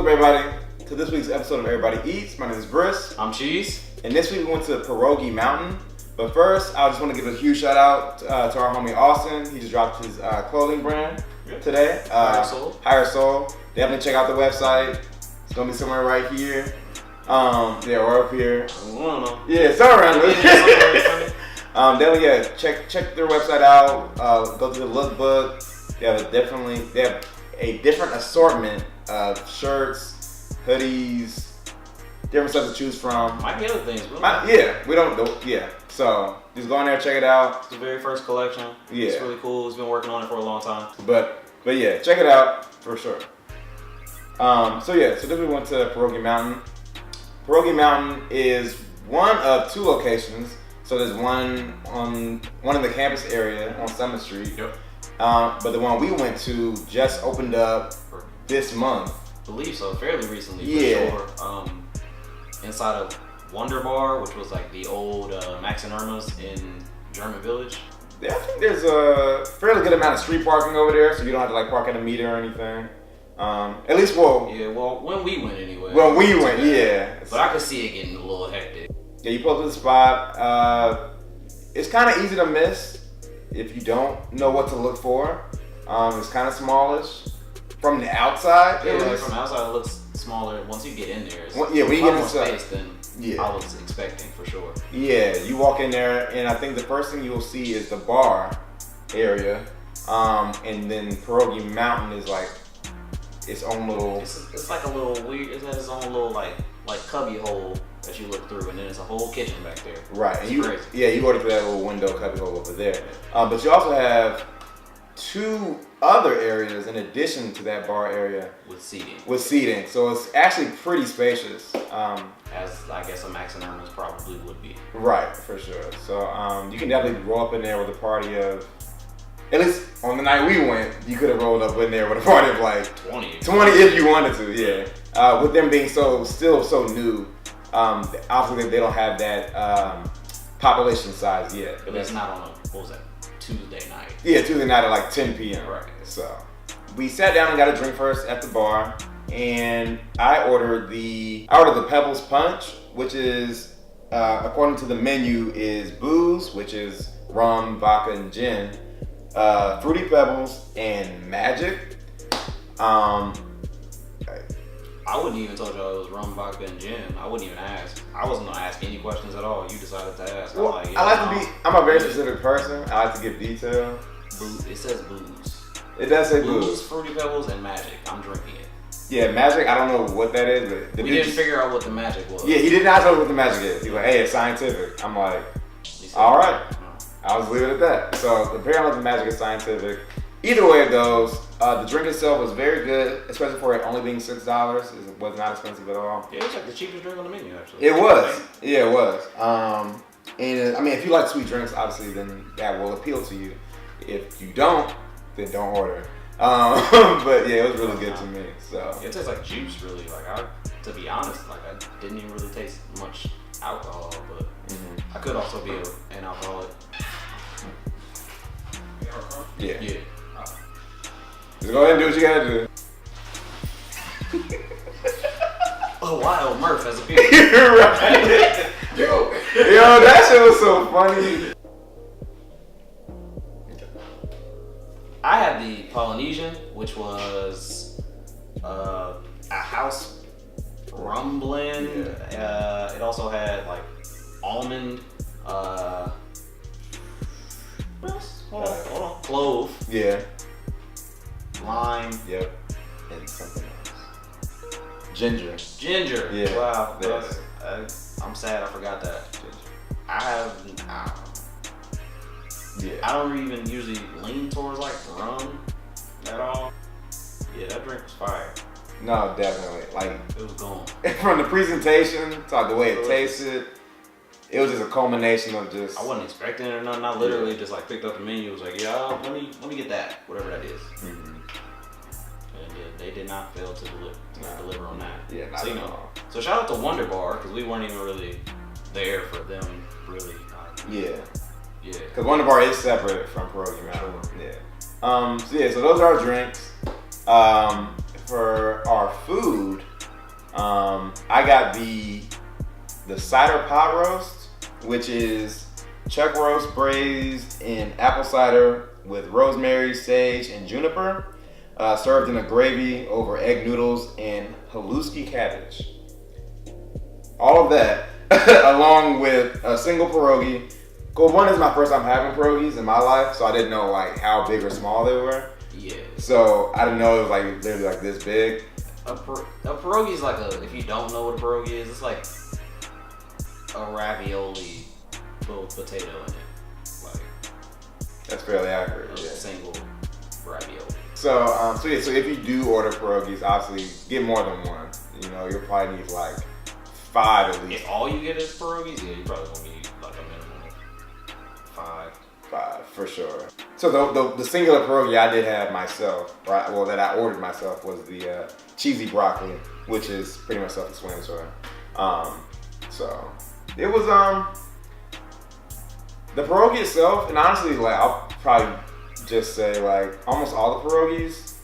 up, everybody, to this week's episode of Everybody Eats. My name is Briss. I'm Cheese. And this week we went to Pierogi Mountain. But first, I just want to give a huge shout out to our homie Austin. He just dropped his clothing brand today. Higher Soul. Definitely check out the website. It's going to be somewhere right here. Yeah, or up here. I don't know. Yeah, somewhere around there. Definitely, yeah, check their website out. Go through the lookbook. They have a different assortment of shirts, hoodies, different stuff to choose from. Might be other things, but we don't know. Yeah, so just go in there, check it out. It's the very first collection. Yeah, it's really cool. He's been working on it for a long time. But yeah, check it out for sure. So this we went to Pierogi Mountain. Pierogi Mountain is one of two locations. So there's one in the campus area on Summit Street. Yep. But the one we went to just opened up this month. I believe so, fairly recently. Yeah. For sure. Inside of Wonder Bar, which was like the old Max and Irma's in German Village. Yeah, I think there's a fairly good amount of street parking over there, so you don't have to like park at a meter or anything. At least, when we went anyway. When we went, yeah. But I could see it getting a little hectic. Yeah, you pull up to the spot. It's kind of easy to miss if you don't know what to look for. It's kind of smallish from the outside. Yeah, from the outside it looks smaller. Once you get in there, it's when you get inside, space than I was expecting for sure. Yeah, you walk in there, and I think the first thing you'll see is the bar area, and then Pierogi Mountain is like its own little. It's like a little weird. It has its own little like cubby hole that you look through, and then there's a whole kitchen back there. Right, and crazy. You order through that little window cubby hole over there. But you also have two other areas in addition to that bar area with seating. So it's actually pretty spacious. As I guess a Max and Irma's probably would be. Right, for sure. So you can definitely roll up in there with a party of, at least on the night we went, you could have rolled up in there with a party of like 20 if you wanted to, yeah. With them being still so new, obviously they don't have that population size yet. At least not on Tuesday night. Yeah, Tuesday night at like 10 p.m. Right. So we sat down and got a drink first at the bar, and I ordered the Pebbles Punch, which is according to the menu is booze, which is rum, vodka, and gin, fruity pebbles, and magic. I wouldn't even told y'all it was rum, vodka, and gin. I wouldn't even ask. I wasn't gonna ask any questions at all. You decided to ask. Well, I'm a very specific person. I like to give detail. It says booze. It does say booze. Booze, fruity pebbles, and magic. I'm drinking it. Yeah, magic. I don't know what that is, but we didn't figure out what the magic was. Yeah, he did not know what the magic is. He's like, hey, it's scientific. I'm like, all right. I'll just leave it at that. So apparently the magic is scientific. Either way it goes, the drink itself was very good, especially for it only being $6. It was not expensive at all. Yeah, it's like the cheapest drink on the menu, actually. It was. Yeah, it was. And I mean, if you like sweet drinks, obviously, then that will appeal to you. If you don't, then don't order. But yeah, it was really good to me. So it tastes like juice, really. To be honest, I didn't even really taste much alcohol, but I could also be an alcoholic. Yeah. Yeah. Just go ahead and do what you gotta do. Oh wow, Murph has appeared. You're right. Yo, that shit was so funny. I had the Polynesian, which was a house rum blend. Yeah. It also had like almond. Hold on. Clove. Yeah. Lime. Yep. And something else. Ginger. Yeah. Wow. Yeah. I'm sad I forgot that. Ginger. I don't even usually lean towards like rum at all. Yeah, that drink was fire. No, definitely. Like it was gone. From the presentation to like the way it tasted, it was just a culmination of just. I wasn't expecting it or nothing. I literally just like picked up the menu. Was like, yeah, let me get that, whatever that is. Mm-hmm. And they did not fail to deliver on that. Yeah, not at all. So shout out to Wonder Bar because we weren't even really there for them, really. Yeah. Yeah. Because Wonder Bar is separate from Pierogi Mountain. Sure. Yeah. So those are our drinks. For our food, I got the cider pot roast, which is chuck roast braised in apple cider with rosemary, sage, and juniper, served in a gravy over egg noodles and haluski cabbage. All of that, along with a single pierogi. Well, one is my first time having pierogies in my life, so I didn't know like how big or small they were. Yeah. So I didn't know it was like literally like this big. A pierogi is like if you don't know what a pierogi is, it's like a ravioli with potato in it. Like that's fairly accurate. A single ravioli. So if you do order pierogies, obviously get more than one. You know, you'll probably need like 5 at least. If all you get is pierogies, yeah, you probably gonna need like a minimum of 5 for sure. So the singular pierogi I did have myself, right? Well, that I ordered myself was the cheesy broccoli, which is pretty much self-explanatory. So it was the pierogi itself, and honestly, like I'll probably just say like almost all the pierogies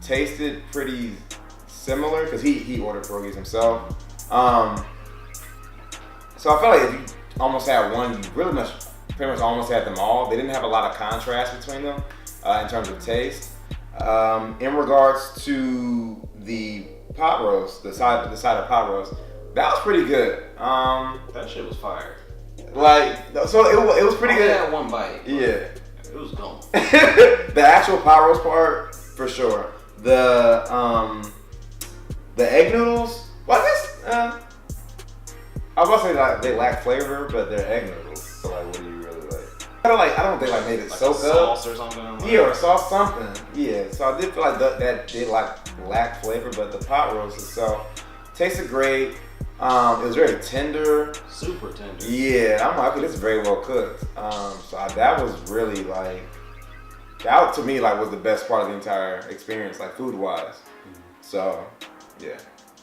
tasted pretty similar because he ordered pierogies himself. So I felt like if you almost had one, you pretty much almost had them all. They didn't have a lot of contrast between them in terms of taste. In regards to the pot roast, the side of pot roast, that was pretty good. That shit was fire. Like, so it was pretty good. I had one bite. Yeah. It was gone. The actual pot roast part, for sure. The egg noodles, well, I guess, I was about to say like they lack flavor, but they're egg noodles. So like, what do you really like? I don't think like made it like so a good. Sauce or something. Like yeah, or sauce something. Yeah. So I did feel like that did like lack flavor, but the pot roast itself tasted great. It was very tender. Super tender. Yeah, I'm like, okay, this is very well cooked. So that was really like, that to me like was the best part of the entire experience, like food wise. So, yeah.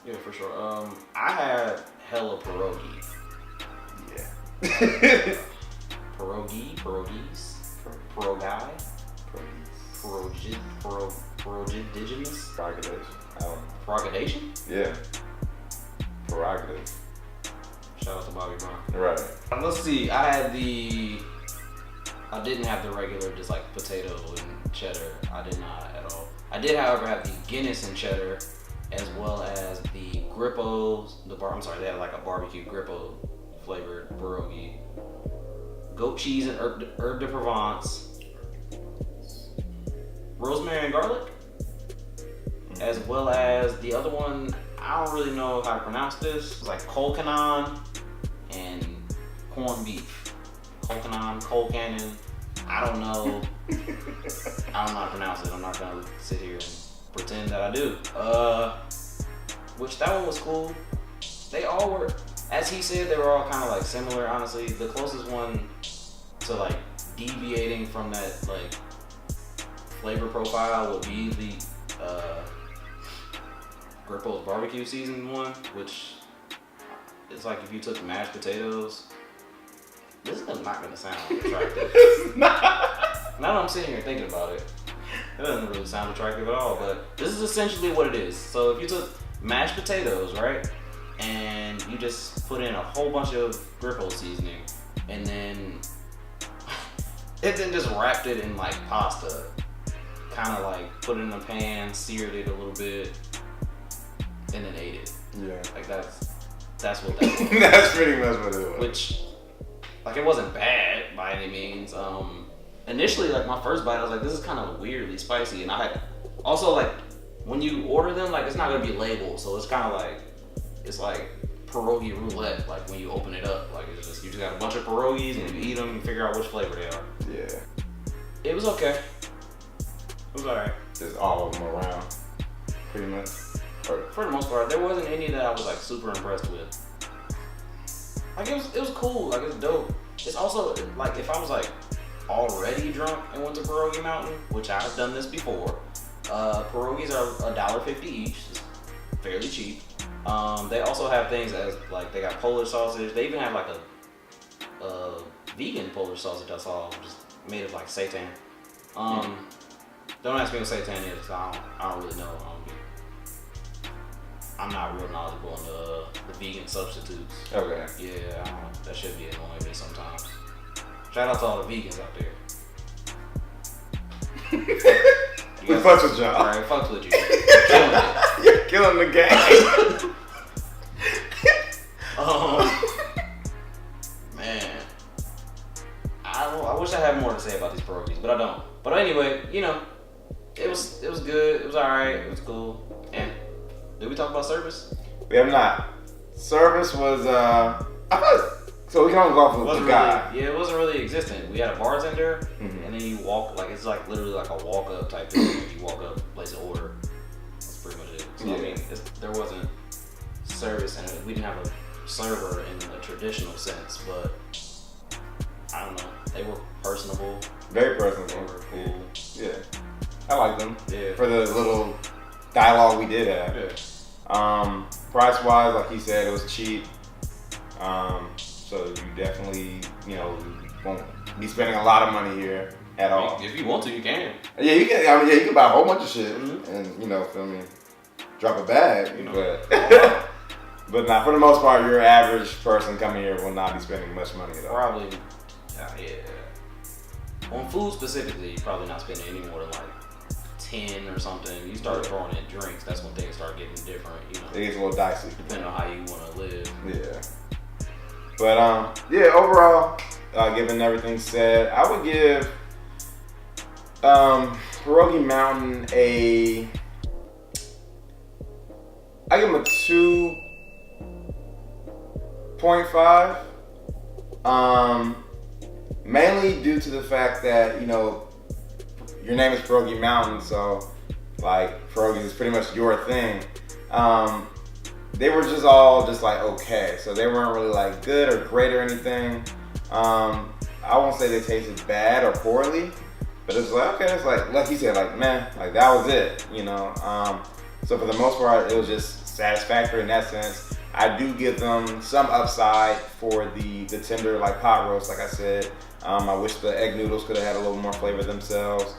Yeah, for sure. I had hella pierogi. Yeah. Pierogies, pierogidigenous, prerogatation. Yeah. Prerogative. Shout out to Bobby Brown. Right. Let's see. I didn't have the regular, just like potato and cheddar. I did not at all. I did, however, have the Guinness and cheddar, as well as the Grippos. They had like a barbecue Grippo flavored pierogi. Goat cheese and herb de Provence. Rosemary and garlic. As well as the other one, I don't really know how to pronounce this. It's like colcanon and corned beef. Colcanon. I don't know. I don't know how to pronounce it. I'm not gonna sit here and pretend that I do. Which that one was cool. They all were, as he said, they were all kind of like similar. Honestly, the closest one to like deviating from that like flavor profile would be the Grippo's barbecue season one, which it's like if you took mashed potatoes. This is not gonna sound attractive. Now that I'm sitting here thinking about it, it doesn't really sound attractive at all. But this is essentially what it is. So if you took mashed potatoes, right, and you just put in a whole bunch of Grippo seasoning, and then just wrapped it in like pasta, kind of like put it in a pan, seared it a little bit, and then ate it. Yeah. Like that's what that was. That's pretty much what it was. Which, like, it wasn't bad by any means. Initially, like, my first bite, I was like, this is kind of weirdly spicy. And I had, also, like, when you order them, like, it's not going to be labeled. So it's kind of like, it's like pierogi roulette, like, when you open it up. Like, it's just, you just got a bunch of pierogies, and you eat them and figure out which flavor they are. Yeah. It was okay. It was alright. Just all of them around, pretty much. For the most part, there wasn't any that I was, like, super impressed with. Like, it was cool. Like, it's dope. It's also, like, if I was, like, already drunk and went to Pierogi Mountain, which I've done this before, pierogies are $1.50 each. It's fairly cheap. They also have things as, like, they got Polish sausage. They even have, like, a vegan Polish sausage I saw, which is made of, like, seitan. Don't ask me what seitan is, 'cause I don't really know. I'm not real knowledgeable on the vegan substitutes. Okay. Yeah, I don't know. That should be annoying me sometimes. Shout out to all the vegans out there. We fucks with y'all. Alright, fucks with you. You're killing it. You're killing the game. Man. I wish I had more to say about these pierogies, but I don't. But anyway, you know, it was good. It was alright. It was cool. And did we talk about service? We have not. Service was I thought so we can only go off with the guy. Really, yeah, it wasn't really existent. We had a bartender, Mm-hmm. and then you walk like it's like literally like a walk up type thing. You walk up, place an order. That's pretty much it. So Yeah. I mean, there wasn't service, and we didn't have a server in a traditional sense, but I don't know. They were personable. Very personable. They were cool. Yeah. I like them. Yeah. For the little dialogue we did have. Yeah. Price wise, like he said, it was cheap. So you definitely, won't be spending a lot of money here at all. If you want to, you can. Yeah, you can. I mean, you can buy a whole bunch of shit Mm-hmm. and feel me, drop a bag. But but not for the most part, your average person coming here will not be spending much money at all. Probably, yeah. On food specifically, you're probably not spending any more than like 10 or something. You start throwing in drinks, that's when things start getting different. It gets a little dicey. Depending on how you want to live. Yeah. But overall, given everything said, I would give Pierogi Mountain I give him a 2.5. Mainly due to the fact that, your name is Pierogi Mountain, so like pierogies is pretty much your thing. They were just all like okay, so they weren't really like good or great or anything. I won't say they tasted bad or poorly, but it's like okay, it's like he said, like man, like that was it, So for the most part, it was just satisfactory in that sense. I do give them some upside for the tender like pot roast, like I said. I wish the egg noodles could have had a little more flavor themselves.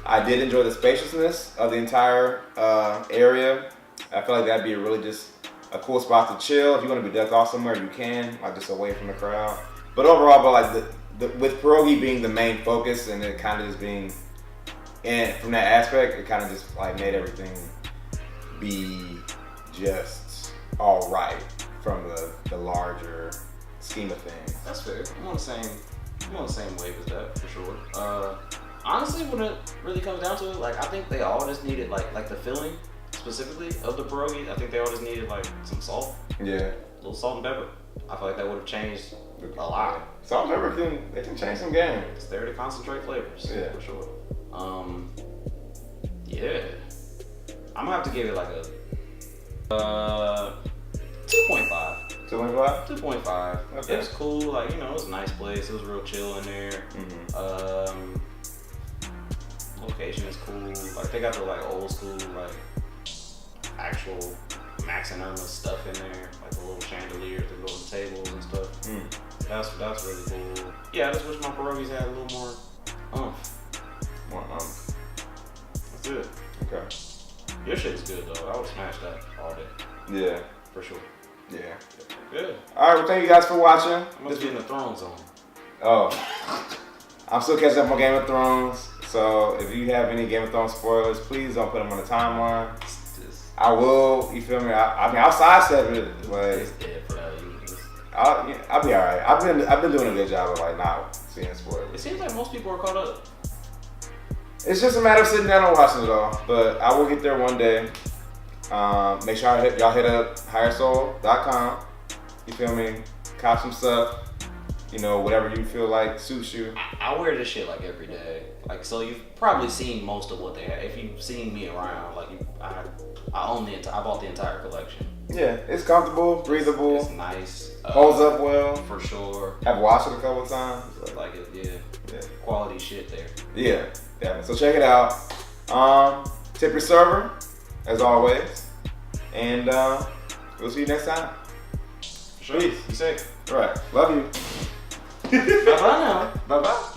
I did enjoy the spaciousness of the entire area. I feel like that'd be really just a cool spot to chill. If you want to be ducked off somewhere, you can, like just away from the crowd. But overall, with pierogi being the main focus and it kind of just being, and from that aspect, it kind of just like made everything be just all right from the larger scheme of things. That's fair. I'm on the same wave as that for sure. Honestly, when it really comes down to it, like I think they all just needed like the filling specifically of the pierogi. I think they all just needed like some salt. Yeah. A little salt and pepper. I feel like that would have changed a lot. Salt and pepper can change some game. It's there to concentrate flavors. Yeah. For sure. Yeah. I'm gonna have to give it like a 2.5. 2.5? 2.5. Okay. It was cool. Like, it was a nice place. It was real chill in there. Mm-hmm. Location is cool. Like, they got the like old school like actual Max and Irma stuff in there, like the little chandeliers that go on the tables and stuff. That's really cool. Yeah, I just wish my pierogies had a little more oomph. More That's it. Okay. Your shit is good though. I would smash that all day. Yeah. For sure. Yeah. Good. All right. Well, thank you guys for watching. I must be in the throne zone. Oh. I'm still catching up on Game of Thrones. So if you have any Game of Thrones spoilers, please don't put them on the timeline. I will. You feel me? I mean, I'll sidestep it. Like, I'll be all right. I've been doing a good job of like not seeing spoilers. It seems like most people are caught up. It's just a matter of sitting down and watching it all. But I will get there one day. Make sure y'all hit up highersoul.com. You feel me? Cop some stuff. Whatever you feel like suits you. I wear this shit like every day. Like, so you've probably seen most of what they have. If you've seen me around, like I own I bought the entire collection. Yeah, it's comfortable, breathable. It's nice. Holds up well. For sure. I've watched it a couple of times. Like it, yeah. Quality shit there. Yeah, definitely. So check it out. Tip your server, as always. And we'll see you next time. Sure. Peace. Be safe. All right. Love you. Bye-bye now. Bye-bye.